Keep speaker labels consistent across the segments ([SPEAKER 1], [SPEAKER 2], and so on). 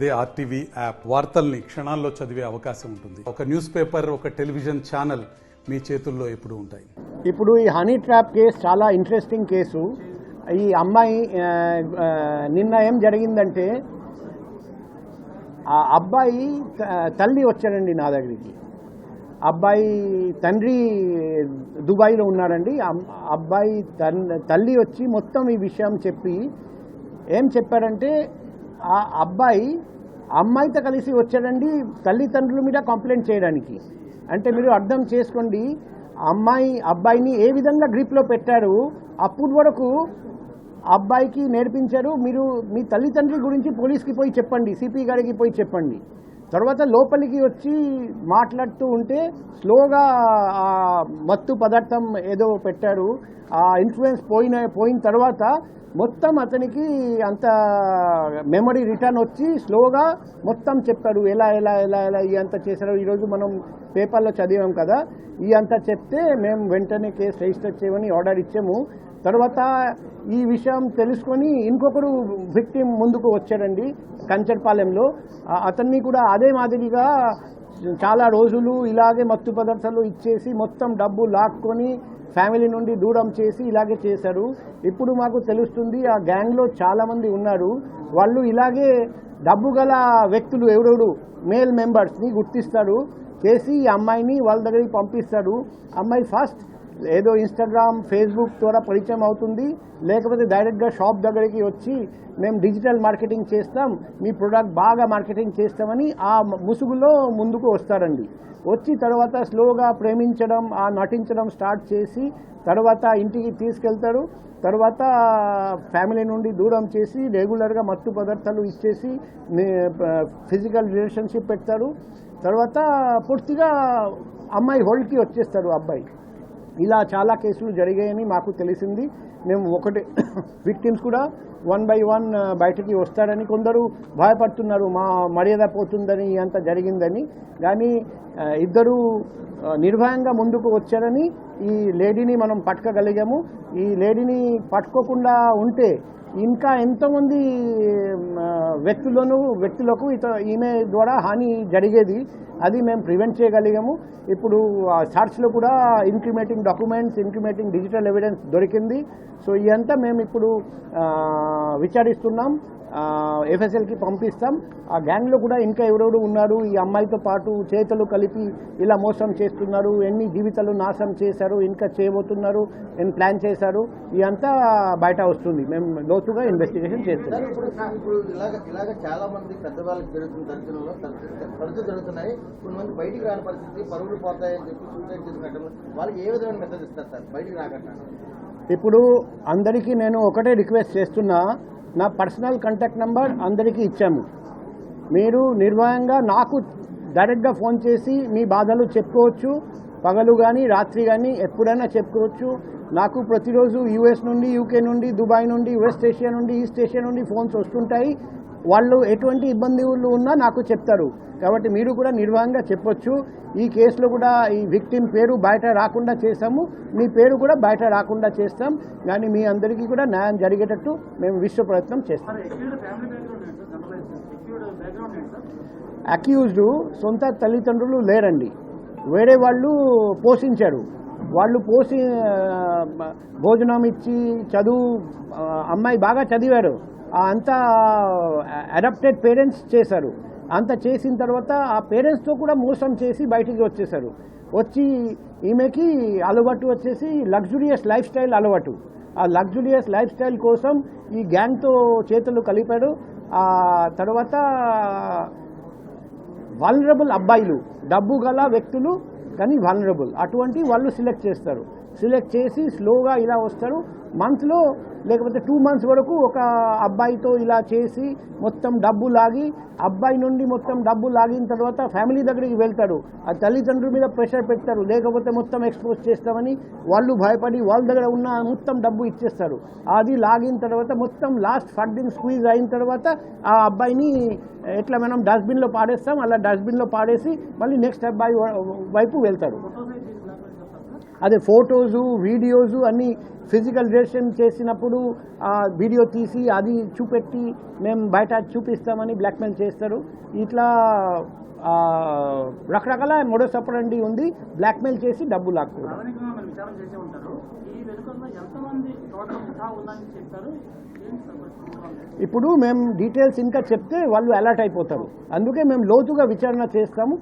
[SPEAKER 1] అదే RTV app వార్తల్ని క్షణాల్లో చదివే అవకాశం ఉంటుంది. ఒక న్యూస్ పేపర్, ఒక టెలివిజన్ ఛానల్ మీ చేతుల్లో ఎప్పుడు ఉంటాయి.
[SPEAKER 2] ఇప్పుడు ఈ హనీ ట్రాప్ కేసు చాలా ఇంట్రెస్టింగ్ కేసు. ఈ అమ్మాయి నిన్న ఏం జరిగిందంటే, ఆ అబ్బాయి తల్లి వచ్చాడండి నా దగ్గరికి. అబ్బాయి తండ్రి దుబాయ్లో ఉన్నాడండి. అబ్బాయి తల్లి వచ్చి మొత్తం ఈ విషయం చెప్పి ఏం చెప్పాడంటే, ఆ అబ్బాయి అమ్మాయితో కలిసి వచ్చాడండి తల్లిదండ్రుల మీద కంప్లైంట్ చేయడానికి. అంటే మీరు అర్థం చేసుకోండి, అబ్బాయిని ఏ విధంగా గ్రిప్లో పెట్టారు. అప్పుడు వరకు అబ్బాయికి నేర్పించారు, మీరు మీ తల్లిదండ్రుల గురించి పోలీస్కి పోయి చెప్పండి, సిపి గారికి పోయి చెప్పండి. తర్వాత లోపలికి వచ్చి మాట్లాడుతూ ఉంటే స్లోగా ఆ మత్తు పదార్థం ఏదో పెట్టారు. ఆ ఇన్ఫ్లుయెన్స్ పోయిన తర్వాత మొత్తం అతనికి అంత మెమరీ రిటర్న్ వచ్చి స్లోగా మొత్తం చెప్పాడు, ఎలా ఎలా ఎలా ఎలా ఇదంతా చేశారు. ఈరోజు మనం పేపర్లో చదివాం కదా, ఇదంతా చెప్తే మేము వెంటనే కేసు రిజిస్టర్ చేయమని ఆర్డర్ ఇచ్చాము. తర్వాత ఈ విషయం తెలుసుకొని ఇంకొకరు విక్టిమ్ ముందుకు వచ్చాడండి కంచర్పాలెంలో. అతన్ని కూడా అదే మాదిరిగా చాలా రోజులు ఇలాగే మత్తు పదార్థాలు ఇచ్చేసి మొత్తం డబ్బు లాక్కొని ఫ్యామిలీ నుండి దూరం చేసి ఇలాగే చేశారు. ఇప్పుడు మాకు తెలుస్తుంది ఆ గ్యాంగ్లో చాలామంది ఉన్నారు. వాళ్ళు ఇలాగే డబ్బు గల వ్యక్తులు ఎవరెవరు మేల్ మెంబర్స్ని గుర్తిస్తారు, చేసి ఈ అమ్మాయిని వాళ్ళ దగ్గరికి పంపిస్తారు. అమ్మాయి ఫస్ట్ ఏదో ఇన్స్టాగ్రామ్, ఫేస్బుక్ ద్వారా పరిచయం అవుతుంది, లేకపోతే డైరెక్ట్గా షాప్ దగ్గరికి వచ్చి మేము డిజిటల్ మార్కెటింగ్ చేస్తాం, మీ ప్రోడక్ట్ బాగా మార్కెటింగ్ చేస్తామని ఆ ముసుగులో ముందుకు వస్తారండి. వచ్చి తర్వాత స్లోగా ప్రేమించడం, ఆ నటించడం స్టార్ట్ చేసి తర్వాత ఇంటికి తీసుకెళ్తారు. తర్వాత ఫ్యామిలీ నుండి దూరం చేసి రెగ్యులర్గా మత్తు పదార్థాలు ఇచ్చేసి ఫిజికల్ రిలేషన్షిప్ పెడతారు. తర్వాత పూర్తిగా అమ్మాయి హోల్డ్కి వచ్చేస్తారు అబ్బాయి. ఇలా చాలా కేసులు జరిగాయని మాకు తెలిసింది. మేము ఒకటి విక్టిమ్స్ కూడా 1 by 1 బయటికి వస్తారని కొందరు భయపడుతున్నారు, మా మర్యాద పోతుందని, అంత జరిగిందని. కానీ ఇద్దరు నిర్భయంగా ముందుకు వచ్చారని ఈ లేడీని మనం పట్టుకోగలిగాము. ఈ లేడీని పట్టుకోకుండా ఉంటే ఇంకా ఎంతోమంది వ్యక్తులకు ఈమె ద్వారా హాని జరిగేది. అది మేము ప్రివెంట్ చేయగలిగాము. ఇప్పుడు సర్చ్లో కూడా incriminating documents, incriminating digital evidence దొరికింది. సో ఇదంతా మేము ఇప్పుడు విచారిస్తున్నాం, ఎఫ్ఎస్ఎల్కి పంపిస్తాం. ఆ గ్యాంగ్లో కూడా ఇంకా ఎవరెవరు ఉన్నారు, ఈ అమ్మాయితో పాటు చేతులు కలిపి ఇలా మోసం చేస్తున్నారు, ఎన్ని జీవితాలు నాశనం చేశారు, ఇంకా చేయబోతున్నారు, ఎన్ని ప్లాన్ చేశారు, ఇదంతా బయట వస్తుంది. మేము లోతుగా ఇన్వెస్టిగేషన్ చేస్తున్నాం.
[SPEAKER 3] ఇప్పుడు ఇలాగ చాలా మంది పెద్దవాళ్ళకి తరచు జరుగుతున్నాయి. కొంతమంది బయటికి రాని పరిస్థితి, పరుగులు పోతాయని చెప్పి సూసైడ్ చేసుకుంటారు. వాళ్ళకి ఏ విధమైన మెసేజ్ ఇస్తారు సార్ బయటికి రాకుండా?
[SPEAKER 2] ఇప్పుడు అందరికీ నేను ఒకటే రిక్వెస్ట్ చేస్తున్నా, నా పర్సనల్ కాంటాక్ట్ నెంబర్ అందరికీ ఇచ్చాము. మీరు నిర్భయంగా నాకు డైరెక్ట్గా ఫోన్ చేసి మీ బాధలు చెప్పుకోవచ్చు. పగలు కానీ రాత్రి కానీ ఎప్పుడైనా చెప్పుకోవచ్చు. నాకు ప్రతిరోజు యూఎస్ నుండి, యూకే నుండి, దుబాయ్ నుండి, వెస్ట్ ఏషియా నుండి, ఈస్ట్ ఏషియా నుండి ఫోన్స్ వస్తుంటాయి. వాళ్ళు ఎటువంటి ఇబ్బందులు ఉన్నా నాకు చెప్తారు. కాబట్టి మీరు కూడా నిర్భయంగా చెప్పొచ్చు. ఈ కేసులో కూడా ఈ విక్టిమ్ పేరు బయట రాకుండా చేస్తాము, మీ పేరు కూడా బయట రాకుండా చేస్తాం. కానీ మీ అందరికీ కూడా న్యాయం జరిగేటట్టు మేము విశ్వ ప్రయత్నం చేస్తాం. అక్యూజ్డ్ సొంత తల్లిదండ్రులు లేరండి, వేరే వాళ్ళు పోషించారు. వాళ్ళు భోజనం ఇచ్చి అమ్మాయి బాగా చదివారు, అంతా అడాప్టెడ్ పేరెంట్స్ చేశారు. అంత చేసిన తర్వాత ఆ పేరెంట్స్తో కూడా మోసం చేసి బయటికి వచ్చేసారు. వచ్చి ఈమెకి అలవాటు వచ్చేసి లగ్జూరియస్ లైఫ్ స్టైల్ అలవాటు. ఆ లగ్జూరియస్ లైఫ్ స్టైల్ కోసం ఈ గ్యాంగ్తో చేతులు కలిపాడు. ఆ తర్వాత వల్నరబుల్ అబ్బాయిలు, డబ్బు గల వ్యక్తులు కానీ వల్నరబుల్, అటువంటి వాళ్ళు సెలెక్ట్ చేస్తారు. సెలెక్ట్ చేసి స్లోగా ఇలా వస్తారు. మంత్లో లేకపోతే 2 months వరకు ఒక అబ్బాయితో ఇలా చేసి మొత్తం డబ్బు లాగి, అబ్బాయి నుండి మొత్తం డబ్బు లాగిన తర్వాత ఫ్యామిలీ దగ్గరికి వెళ్తారు. ఆ తల్లిదండ్రుల మీద ప్రెషర్ పెడతారు, లేకపోతే మొత్తం ఎక్స్పోజ్ చేస్తామని. వాళ్ళు భయపడి వాళ్ళ దగ్గర ఉన్న మొత్తం డబ్బు ఇచ్చేస్తారు. అది లాగిన తర్వాత మొత్తం లాస్ట్ ఫండింగ్ స్క్వీజ్ అయిన తర్వాత ఆ అబ్బాయిని ఎట్లా మనం డస్ట్బిన్లో పాడేస్తాం, అలా డస్ట్బిన్లో పాడేసి మళ్ళీ నెక్స్ట్ అబ్బాయి వైపు వెళ్తారు. అదే ఫొటోసు వీడియోసు అన్నీ ఫిజికల్ రిలేషన్ చేసినప్పుడు ఆ వీడియో తీసి అది చూపెట్టి మేము బయట చూపిస్తామని బ్లాక్మెయిల్ చేస్తారు. ఇట్లా రకరకాల మోడస్ ఆపరెండి ఉంది, బ్లాక్మెయిల్ చేసి డబ్బు లాక్కోవడం. ఇప్పుడు మేము డీటెయిల్స్ ఇంకా చెప్తే వాళ్ళు అలర్ట్ అయిపోతారు. అందుకే మేము లోతుగా విచారణ చేస్తాము,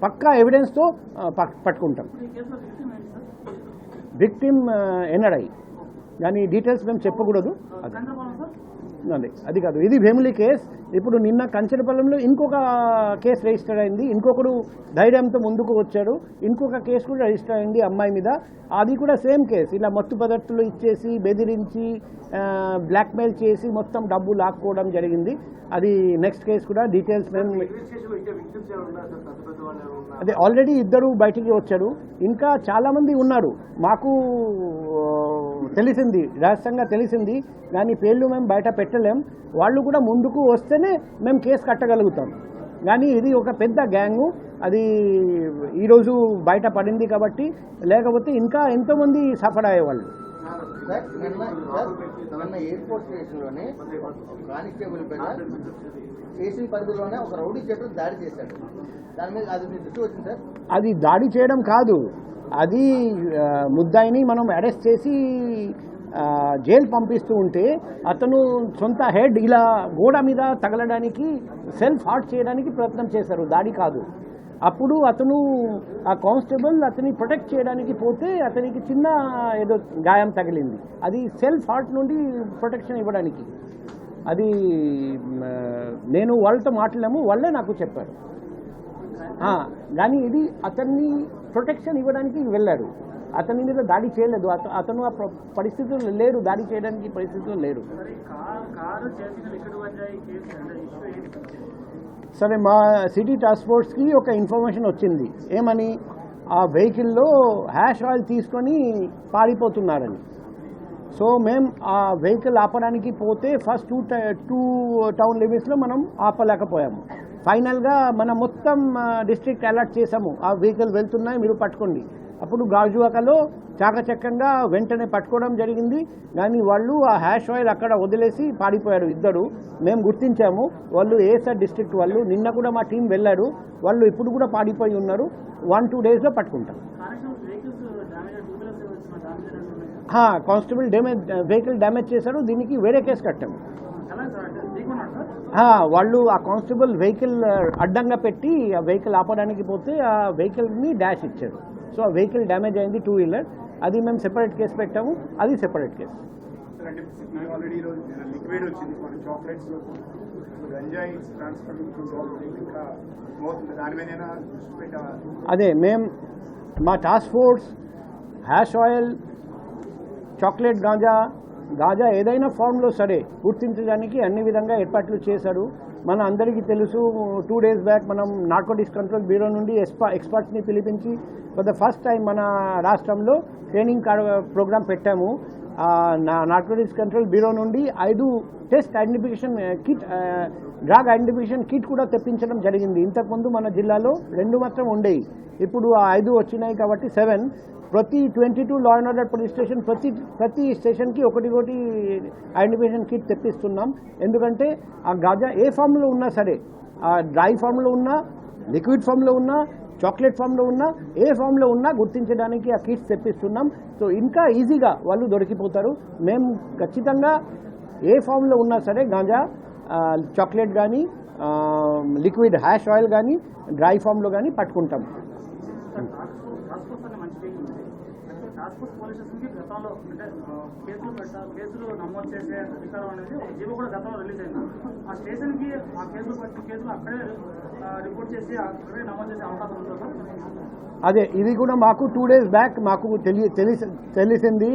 [SPEAKER 2] పక్కా ఎవిడెన్స్తో పట్టుకుంటాం. విక్టిమ్ ఎన్ఆర్ఐ, కానీ డీటెయిల్స్ మేము చెప్పకూడదు. అది కాదు, ఇది భీమిలి కేస్. ఇప్పుడు నిన్న కంచరపాలెంలో ఇంకొక కేసు రిజిస్టర్ అయింది, ఇంకొకరు ధైర్యంతో ముందుకు వచ్చాడు, ఇంకొక కేసు కూడా రిజిస్టర్ అయింది అమ్మాయి మీద. అది కూడా సేమ్ కేసు, ఇలా మత్తు పదార్థాలు ఇచ్చేసి బెదిరించి బ్లాక్మెయిల్ చేసి మొత్తం డబ్బు లాక్కోవడం జరిగింది. అది నెక్స్ట్ కేసు కూడా డీటెయిల్స్ మేము అదే ఆల్రెడీ ఇద్దరు బయటికి వచ్చారు, ఇంకా చాలామంది ఉన్నారు. మాకు తెలిసింది, రహస్యంగా తెలిసింది, కానీ పేర్లు మేము బయట పెట్టలేం. వాళ్ళు కూడా ముందుకు వస్తేనే మేము కేసు కట్టగలుగుతాం. కానీ ఇది ఒక పెద్ద గ్యాంగు, అది ఈరోజు బయట పడింది కాబట్టి, లేకపోతే ఇంకా ఎంతోమంది సఫర్ అయ్యేవాళ్ళు.
[SPEAKER 3] నిన్న ఎయిర్పోర్ట్ స్టేషన్లోనే కానిస్టేబుల్ పైన స్టేషన్ పరిధిలోనే ఒక రౌడీ చేతులు దాడి చేశాడు. దాని మీద అది మీ దృష్టి వచ్చింది సార్?
[SPEAKER 2] అది దాడి చేయడం కాదు, అది ముద్దాయిని మనం అరెస్ట్ చేసి జైలు పంపిస్తూ ఉంటే అతను సొంత హెడ్ ఇలా గోడ మీద తగలడానికి సెల్ఫ్ హార్ట్ చేయడానికి ప్రయత్నం చేశారు, దాడి కాదు. అప్పుడు అతను ఆ కానిస్టేబుల్ అతని ప్రొటెక్ట్ చేయడానికి పోతే అతనికి చిన్న ఏదో గాయం తగిలింది, అది సెల్ఫ్ హార్ట్ నుండి ప్రొటెక్షన్ ఇవ్వడానికి. అది నేను వాళ్ళతో మాట్లాడాము, వాళ్ళే నాకు చెప్పారు. కానీ ఇది అతన్ని ప్రొటెక్షన్ ఇవ్వడానికి వెళ్ళారు, అతని మీద దాడి చేయలేదు. అతను ఆ పరిస్థితుల్లో లేడు, దాడి చేయడానికి పరిస్థితుల్లో లేడు. సరే, మా సిటీ టాస్క్ ఫోర్స్కి ఒక ఇన్ఫర్మేషన్ వచ్చింది, ఏమని, ఆ వెహికల్లో హ్యాష్ ఆయిల్ తీసుకొని పారిపోతున్నారని. సో మేము ఆ వెహికల్ ఆపడానికి పోతే ఫస్ట్ టూ టౌన్ లిమిట్స్లో మనం ఆపలేకపోయాము. ఫైనల్గా మనం మొత్తం డిస్ట్రిక్ట్ అలర్ట్ చేసాము, ఆ వెహికల్ వెళ్తున్నాయి మీరు పట్టుకోండి. అప్పుడు గాజువాకలో చాకచక్యంగా వెంటనే పట్టుకోవడం జరిగింది. కానీ వాళ్ళు ఆ హ్యాష్ ఆయిల్ అక్కడ వదిలేసి పారిపోయారు ఇద్దరు. మేము గుర్తించాము, వాళ్ళు ఏఎస్ఆర్ డిస్ట్రిక్ట్ వాళ్ళు. నిన్న కూడా మా టీం వెళ్ళారు, వాళ్ళు ఇప్పుడు కూడా పారిపోయి ఉన్నారు. 1-2 డేస్లో పట్టుకుంటాం. కానిస్టేబుల్ వెహికల్ డ్యామేజ్ చేశారు, దీనికి వేరే కేసు కట్టాము. వాళ్ళు ఆ కానిస్టేబుల్ వెహికల్ అడ్డంగా పెట్టి ఆ వెహికల్ ఆపడానికి పోతే ఆ వెహికల్ని డాష్ ఇచ్చారు. సో ఆ వెహికల్ డ్యామేజ్ అయింది, 2-వీలర్. అది మేము సెపరేట్ కేసు పెట్టాము, అది సెపరేట్ కేసు. అదే మేము మా task force hash oil, chocolate ganja ఏదైనా ఫామ్లో సరే గుర్తించడానికి అన్ని విధంగా ఏర్పాట్లు చేశారు. మన అందరికీ తెలుసు, 2 days బ్యాక్ మనం నార్కోటిక్స్ కంట్రోల్ బ్యూరో నుండి ఎక్స్పర్ట్స్ని పిలిపించి ఫర్ ద ఫస్ట్ టైం మన రాష్ట్రంలో ట్రైనింగ్ ప్రోగ్రామ్ పెట్టాము. నార్కోటిక్స్ కంట్రోల్ బ్యూరో నుండి 5 test identification kit, drug identification kit కూడా తెప్పించడం జరిగింది. ఇంతకుముందు మన జిల్లాలో 2 మాత్రం ఉండేవి, ఇప్పుడు ఆ 5 వచ్చినాయి కాబట్టి 7. ప్రతి 22 law and order police station ప్రతి స్టేషన్కి ఒకటి ఐడెంటిఫికేషన్ కిట్ తెప్పిస్తున్నాం. ఎందుకంటే ఆ గాజా ఏ ఫామ్లో ఉన్నా సరే, ఆ డ్రై ఫామ్లో ఉన్నా, లిక్విడ్ ఫామ్లో ఉన్నా, చాక్లెట్ ఫామ్లో ఉన్నా, ఏ ఫామ్లో ఉన్నా గుర్తించడానికి ఆ కిట్స్ తెప్పిస్తున్నాం. సో ఇంకా ఈజీగా వాళ్ళు దొరికిపోతారు. మేము ఖచ్చితంగా ఏ ఫామ్లో ఉన్నా సరే గాంజా, చాక్లెట్ కానీ, లిక్విడ్ హ్యాష్ ఆయిల్ కానీ, డ్రై ఫామ్లో కానీ పట్టుకుంటాం.
[SPEAKER 4] పోలీస్ స్టేషన్కి గతంలో అంటే కేసులు నమోదు చేసే అధికారం అనేది ఒక జీవో కూడా గతంలో రిలీజ్ అయింది. ఆ స్టేషన్కి ఆ కేసులు అక్కడే రిపోర్ట్ చేసి అక్కడే నమోదు చేసే అవకాశం ఉంటుందా?
[SPEAKER 2] అదే, ఇది కూడా మాకు 2 days బ్యాక్ మాకు తెలిసింది.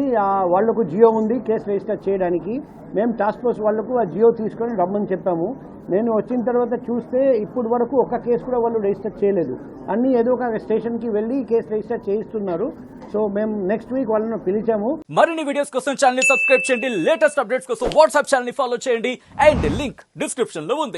[SPEAKER 2] వాళ్లకు జియో ఉంది కేసు రిజిస్టర్ చేయడానికి. మేము టాస్క్ ఫోర్స్ వాళ్లకు ఆ జియో తీసుకొని రమ్మని చెప్పాము. నేను వచ్చిన తర్వాత చూస్తే ఇప్పటి వరకు ఒక కేసు కూడా వాళ్ళు రిజిస్టర్ చేయలేదు. అన్నీ ఏదో ఒక స్టేషన్కి వెళ్ళి కేసు రిజిస్టర్ చేయిస్తున్నారు. సో మేము నెక్స్ట్ వీక్ వాళ్ళని పిలిచాము.
[SPEAKER 5] మరిన్ని వీడియోస్ కోసం ఛానల్ ని సబ్స్క్రైబ్ చేయండి, లేటెస్ట్ అప్డేట్స్ కోసం వాట్సాప్ ఛానల్ ని ఫాలో చేయండి, అండ్ లింక్ డిస్క్రిప్షన్ లో ఉంది.